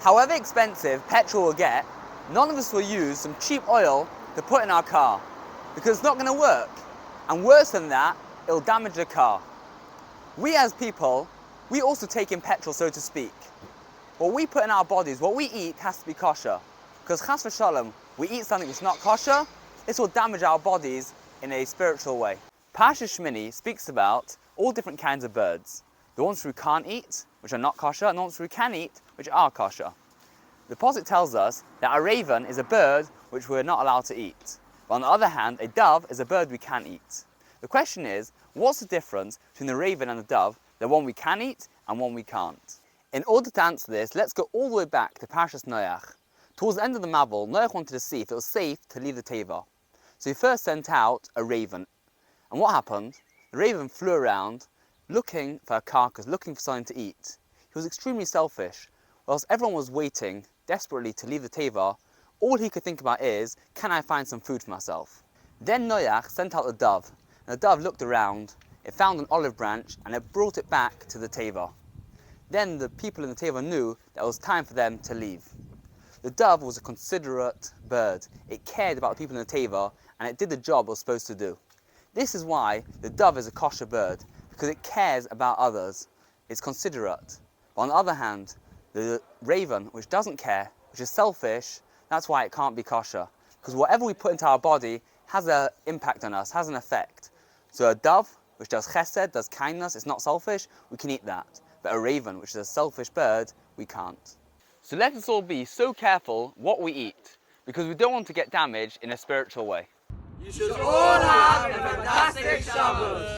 However expensive petrol will get, none of us will use some cheap oil to put in our car because it's not going to work. And worse than that, it'll damage the car. We as people, we also take in petrol, so to speak. What we put in our bodies, what we eat, has to be kosher. Because chas v'shalom, we eat something that's not kosher, this will damage our bodies in a spiritual way. Parshas Shemini speaks about all different kinds of birds. The ones we can't eat, which are not kosher, and the ones we can eat, which are kosher. The pasuk tells us that a raven is a bird which we're not allowed to eat. But on the other hand, a dove is a bird we can eat. The question is, what's the difference between the raven and the dove, the one we can eat and one we can't? In order to answer this, let's go all the way back to parashas Noach. Towards the end of the Mabul, Noach wanted to see if it was safe to leave the Tova. So he first sent out a raven. And what happened? The raven flew around looking for a carcass, looking for something to eat. He was extremely selfish. Whilst everyone was waiting desperately to leave the Teva, all he could think about is, can I find some food for myself? Then Noach sent out a dove. And the dove looked around, it found an olive branch, and it brought it back to the Teva. Then the people in the Teva knew that it was time for them to leave. The dove was a considerate bird. It cared about the people in the Teva, and it did the job it was supposed to do. This is why the dove is a kosher bird, because it cares about others. It's considerate. But on the other hand, the raven, which doesn't care, which is selfish, that's why it can't be kosher. Because whatever we put into our body has an impact on us, has an effect. So a dove, which does chesed, does kindness, it's not selfish, we can eat that. But a raven, which is a selfish bird, we can't. So let us all be so careful what we eat, because we don't want to get damaged in a spiritual way. You should all have a fantastic Shabbos.